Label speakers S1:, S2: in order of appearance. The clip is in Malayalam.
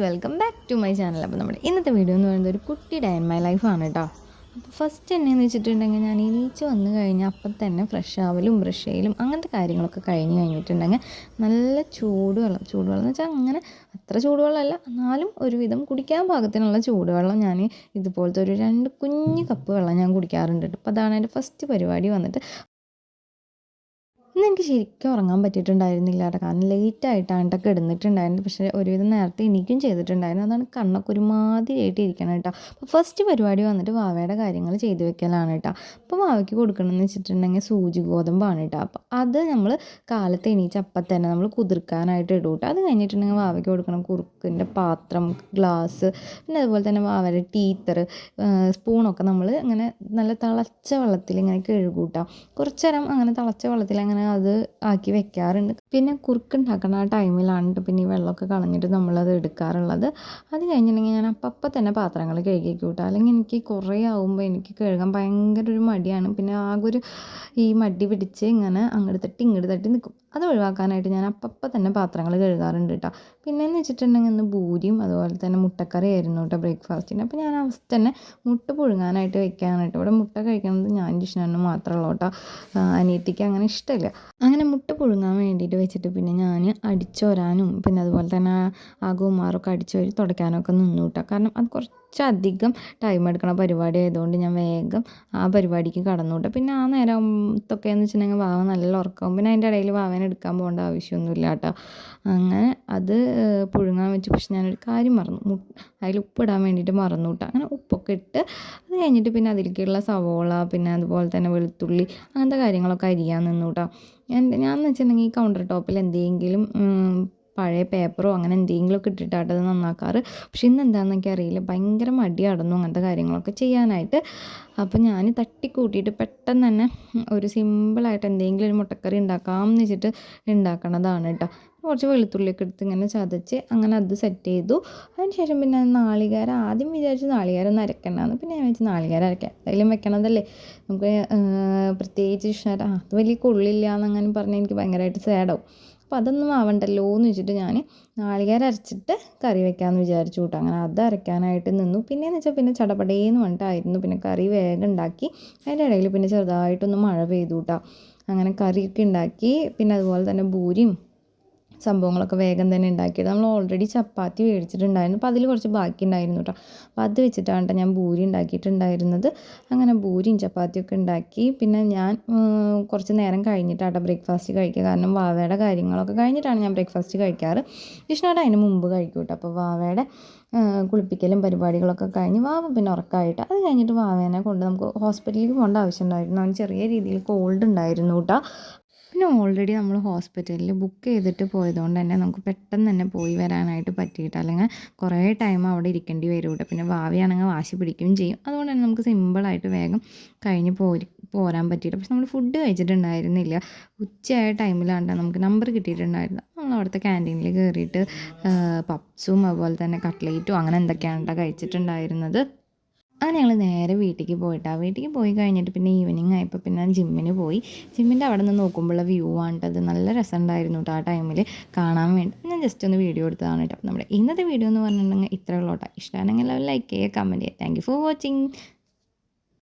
S1: Welcome back to my channel. അപ്പോൾ നമ്മുടെ ഇന്നത്തെ വീഡിയോ എന്ന് പറയുന്നത് ഒരു കുട്ടി ഡേ ഇൻ മൈ ലൈഫാണ് കേട്ടോ. അപ്പോൾ ഫസ്റ്റ് എന്നെയെന്ന് വെച്ചിട്ടുണ്ടെങ്കിൽ ഞാൻ എണീച്ച് വന്നു കഴിഞ്ഞാൽ അപ്പം തന്നെ ഫ്രഷ് ആവലും ബ്രഷ് ചെയ്യലും അങ്ങനത്തെ കാര്യങ്ങളൊക്കെ കഴിഞ്ഞിട്ടുണ്ടെങ്കിൽ നല്ല ചൂടുവെള്ളം എന്ന് വെച്ചാൽ അങ്ങനെ അത്ര ചൂടുവെള്ളമല്ല, എന്നാലും ഒരുവിധം കുടിക്കാൻ പാകത്തിനുള്ള ചൂടുവെള്ളം ഞാൻ ഇതുപോലത്തെ ഒരു 2 കുഞ്ഞ് കപ്പ് വെള്ളം ഞാൻ കുടിക്കാറുണ്ട്. അപ്പോൾ അതാണ് എൻ്റെ ഫസ്റ്റ് പരിപാടി വന്നിട്ട്. ഇന്ന് എനിക്ക് ശരിക്കും ഉറങ്ങാൻ പറ്റിയിട്ടുണ്ടായിരുന്നില്ല കേട്ടോ, കാരണം ലേറ്റായിട്ടാണ് കേട്ടോ കിടന്നിട്ടുണ്ടായിരുന്നു. പക്ഷേ ഒരുവിധം നേരത്തെ എണീക്കും ചെയ്തിട്ടുണ്ടായിരുന്നു. അതാണ് കണ്ണൊക്കെ ഒരുമാതിരിയായിട്ട് ഇരിക്കണം കേട്ടോ. അപ്പോൾ ഫസ്റ്റ് പരിപാടി വന്നിട്ട് വാവയുടെ കാര്യങ്ങൾ ചെയ്ത് വെക്കലാണ് കേട്ടോ. അപ്പോൾ വാവയ്ക്ക് കൊടുക്കണമെന്ന് വെച്ചിട്ടുണ്ടെങ്കിൽ സൂചി ഗോതമ്പാണ് കേട്ടോ. അപ്പോൾ അത് നമ്മൾ കാലത്ത് എണീച്ച് അപ്പം തന്നെ നമ്മൾ കുതിർക്കാനായിട്ട് ഇടും കേട്ടോ. അത് കഴിഞ്ഞിട്ടുണ്ടെങ്കിൽ വാവയ്ക്ക് കൊടുക്കണം കുറുക്കിൻ്റെ പാത്രം, ഗ്ലാസ്, പിന്നെ അതുപോലെ തന്നെ വാവയുടെ ടീത്തർ, സ്പൂണൊക്കെ നമ്മൾ ഇങ്ങനെ നല്ല തിളച്ച വെള്ളത്തിൽ ഇങ്ങനെ കഴുകും കേട്ടോ. കുറച്ച് നേരം അങ്ങനെ തിളച്ച വെള്ളത്തിൽ അങ്ങനെ അത് ആക്കി വെക്കാറുണ്ട്. പിന്നെ കുറുക്കുണ്ടാക്കുന്ന ആ ടൈമിലാണ് പിന്നെ ഈ വെള്ളമൊക്കെ കളഞ്ഞിട്ട് നമ്മളത് എടുക്കാറുള്ളത്. അത് കഴിഞ്ഞിട്ടുണ്ടെങ്കിൽ ഞാൻ അപ്പം തന്നെ പാത്രങ്ങൾ കഴുകി കൂട്ടാം. അല്ലെങ്കിൽ എനിക്ക് കുറേ ആകുമ്പോൾ എനിക്ക് കഴുകാൻ ഭയങ്കര ഒരു മടിയാണ്. പിന്നെ ആകെ ഈ മടി പിടിച്ച് ഇങ്ങനെ അങ്ങോട്ട് തട്ടി ഇങ്ങോട്ട് തട്ടി നിൽക്കും. അത് ഒഴിവാക്കാനായിട്ട് ഞാൻ അപ്പം തന്നെ പാത്രങ്ങൾ കഴുകാറുണ്ട് കേട്ടോ. പിന്നെയെന്ന് വെച്ചിട്ടുണ്ടെങ്കിൽ ഇന്ന് പൂരിയും അതുപോലെ തന്നെ മുട്ടക്കറി ആയിരുന്നു കേട്ടോ ബ്രേക്ക്ഫാസ്റ്റിന്. അപ്പോൾ ഞാൻ അവസ്ഥ തന്നെ മുട്ട പുഴുങ്ങാനായിട്ട് വെക്കാനായിട്ട്. ഇവിടെ മുട്ട കഴിക്കുന്നത് ഞാൻ ജിഷ്ണന് മാത്രമുള്ളൂ കേട്ടോ, അനിയത്തിക്ക് അങ്ങനെ ഇഷ്ടമില്ല. അങ്ങനെ മുട്ട പുഴുങ്ങാൻ വേണ്ടിയിട്ട് വെച്ചിട്ട് പിന്നെ ഞാൻ അടിച്ചോരാനും പിന്നെ അതുപോലെ തന്നെ ആ ഗുമാറൊക്കെ അടിച്ചോരി തുടയ്ക്കാനൊക്കെ നിന്നു കേട്ടോ. കാരണം അത് കുറച്ചധികം ടൈം എടുക്കണ പരിപാടി ആയതുകൊണ്ട് ഞാൻ വേഗം ആ പരിപാടിക്ക് കടന്നു കേട്ടോ. പിന്നെ ആ നേരത്തൊക്കെ എന്ന് വെച്ചിട്ടുണ്ടെങ്കിൽ വാവ നല്ല ഉറക്കവും, പിന്നെ അതിൻ്റെ ഇടയിൽ വാവേനെ എടുക്കാൻ പോകേണ്ട ആവശ്യമൊന്നുമില്ല കേട്ടോ. അങ്ങനെ അത് പുഴുങ്ങാൻ വെച്ചു. പക്ഷെ ഞാനൊരു കാര്യം മറന്നു, അതിൽ ഉപ്പിടാൻ വേണ്ടിയിട്ട് മറന്നു കേട്ടോ. അങ്ങനെ ഉപ്പൊക്കെ ഇട്ട് അത് കഴിഞ്ഞിട്ട് പിന്നെ അതിലേക്കുള്ള സവോള പിന്നെ അതുപോലെ തന്നെ വെളുത്തുള്ളി അങ്ങനത്തെ കാര്യങ്ങളൊക്കെ അരിയാൻ നിന്നു കേട്ടോ. ഞാനെന്ന് വെച്ചിട്ടുണ്ടെങ്കിൽ ഈ കൗണ്ടർ ടോപ്പിൽ എന്തെങ്കിലും പഴയ പേപ്പറോ അങ്ങനെ എന്തെങ്കിലുമൊക്കെ ഇട്ടിട്ടാണ് അത് നന്നാക്കാറ്. പക്ഷെ ഇന്ന് എന്താണെന്നൊക്കെ അറിയില്ല, ഭയങ്കര മടിയായിരുന്നു അങ്ങനത്തെ കാര്യങ്ങളൊക്കെ ചെയ്യാനായിട്ട്. അപ്പോൾ ഞാൻ തട്ടിക്കൂട്ടിയിട്ട് പെട്ടെന്ന് തന്നെ ഒരു സിമ്പിളായിട്ട് എന്തെങ്കിലും ഒരു മുട്ടക്കറി ഉണ്ടാക്കാമെന്ന് വെച്ചിട്ട് ഉണ്ടാക്കണതാണ് കേട്ടോ. കുറച്ച് വെളുത്തുള്ളിയൊക്കെ എടുത്ത് ഇങ്ങനെ ചതച്ച് അങ്ങനെ അത് സെറ്റ് ചെയ്തു. അതിന് ശേഷം പിന്നെ നാളികേരം ആദ്യം വിചാരിച്ചു നാളികേരം ഒന്ന് അരക്കണ്ടെന്ന്. പിന്നെ ഞാൻ വെച്ച് നാളികേരം അരക്കാം, എന്തായാലും വെക്കണതല്ലേ നമുക്ക്, പ്രത്യേകിച്ച് ഇഷ്ടം അത് വലിയ കൊള്ളില്ല എന്നങ്ങനെ പറഞ്ഞാൽ എനിക്ക് ഭയങ്കരമായിട്ട് സാഡാവും. അപ്പോൾ അതൊന്നും ആവണ്ടല്ലോ എന്ന് വെച്ചിട്ട് ഞാൻ നാളികേരം അരച്ചിട്ട് കറി വെക്കാമെന്ന് വിചാരിച്ചു കേട്ടോ. അങ്ങനെ അത് അരയ്ക്കാനായിട്ട് നിന്നു. പിന്നെയെന്ന് വെച്ചാൽ പിന്നെ ചടപടേന്ന് പറഞ്ഞിട്ടായിരുന്നു. പിന്നെ കറി വേഗം ഉണ്ടാക്കി. അതിൻ്റെ ഇടയിൽ പിന്നെ ചെറുതായിട്ടൊന്ന് മഴ പെയ്തു കേട്ടോ. അങ്ങനെ കറിയൊക്കെ ഉണ്ടാക്കി. പിന്നെ അതുപോലെ തന്നെ പൂരിയും സംഭവങ്ങളൊക്കെ വേഗം തന്നെ ഉണ്ടാക്കിയിട്ട് നമ്മൾ ഓൾറെഡി ചപ്പാത്തി മേടിച്ചിട്ടുണ്ടായിരുന്നു. അപ്പോൾ അതിൽ കുറച്ച് ബാക്കി ഉണ്ടായിരുന്നു കേട്ടോ. അപ്പോൾ അത് വെച്ചിട്ടാണ് കേട്ടോ ഞാൻ പൂരി ഉണ്ടാക്കിയിട്ടുണ്ടായിരുന്നത്. അങ്ങനെ പൂരിയും ചപ്പാത്തിയൊക്കെ ഉണ്ടാക്കി. പിന്നെ ഞാൻ കുറച്ച് നേരം കഴിഞ്ഞിട്ടാണ് ബ്രേക്ക്ഫാസ്റ്റ് കഴിക്കുക. കാരണം വാവയുടെ കാര്യങ്ങളൊക്കെ കഴിഞ്ഞിട്ടാണ് ഞാൻ ബ്രേക്ക്ഫാസ്റ്റ് കഴിക്കാറ്. ജിഷ്ണയുടെ അതിന് മുമ്പ് കഴിക്കും കേട്ടോ. അപ്പോൾ വാവയുടെ കുളിപ്പിക്കലും പരിപാടികളൊക്കെ കഴിഞ്ഞ് വാവ പിന്നെ ഉറക്കമായിട്ട് അത് കഴിഞ്ഞിട്ട് വാവേനെ കൊണ്ട് നമുക്ക് ഹോസ്പിറ്റലിലേക്ക് പോകേണ്ട ആവശ്യമുണ്ടായിരുന്നു. അവന് ചെറിയ രീതിയിൽ കോൾഡ് ഉണ്ടായിരുന്നു കേട്ടോ. പിന്നെ ഓൾറെഡി നമ്മൾ ഹോസ്പിറ്റലിൽ ബുക്ക് ചെയ്തിട്ട് പോയതുകൊണ്ട് തന്നെ നമുക്ക് പെട്ടെന്ന് തന്നെ പോയി വരാനായിട്ട് പറ്റിയിട്ട്, അല്ലെങ്കിൽ കുറേ ടൈം അവിടെ ഇരിക്കേണ്ടി വരും കേട്ടോ. പിന്നെ ഭാവിയാണെങ്കിൽ വാശി പിടിക്കുകയും ചെയ്യും. അതുകൊണ്ട് തന്നെ നമുക്ക് സിമ്പിളായിട്ട് വേഗം കഴിഞ്ഞ് പോരാൻ പറ്റിയിട്ട്. പക്ഷെ നമ്മൾ ഫുഡ് കഴിച്ചിട്ടുണ്ടായിരുന്നില്ല. ഉച്ചയായ ടൈമിലാണ് നമുക്ക് നമ്പർ കിട്ടിയിട്ടുണ്ടായിരുന്നത്. നമ്മൾ അവിടുത്തെ ക്യാൻറ്റീനിൽ കയറിയിട്ട് പപ്സും അതുപോലെ തന്നെ കട്ട്ലേറ്റും അങ്ങനെ എന്തൊക്കെയാണ് കഴിച്ചിട്ടുണ്ടായിരുന്നത്. അങ്ങനെ ഞങ്ങൾ നേരെ വീട്ടിലേക്ക് വീട്ടിലേക്ക് പോയി കഴിഞ്ഞിട്ട് പിന്നെ ഈവനിങ് ആയപ്പോൾ പിന്നെ ജിമ്മിന് പോയി. ജിമ്മിൻ്റെ അവിടെ നിന്ന് നോക്കുമ്പോഴുള്ള വ്യൂ ആണ് അത് നല്ല രസമുണ്ടായിരുന്നു കേട്ടോ. ആ ടൈമിൽ കാണാൻ വേണ്ടി ഞാൻ ജസ്റ്റ് ഒന്ന് വീഡിയോ എടുത്തതാണ് കേട്ടോ. നമ്മുടെ ഇന്നത്തെ വീഡിയോ എന്ന് പറഞ്ഞിട്ടുണ്ടെങ്കിൽ ഇത്രയുള്ളൂ കേട്ടോ. ഇഷ്ടമാണെങ്കിൽ ലൈക്ക് ചെയ്യുക, കമൻറ്റ് ചെയ്യുക. Thank you for watching.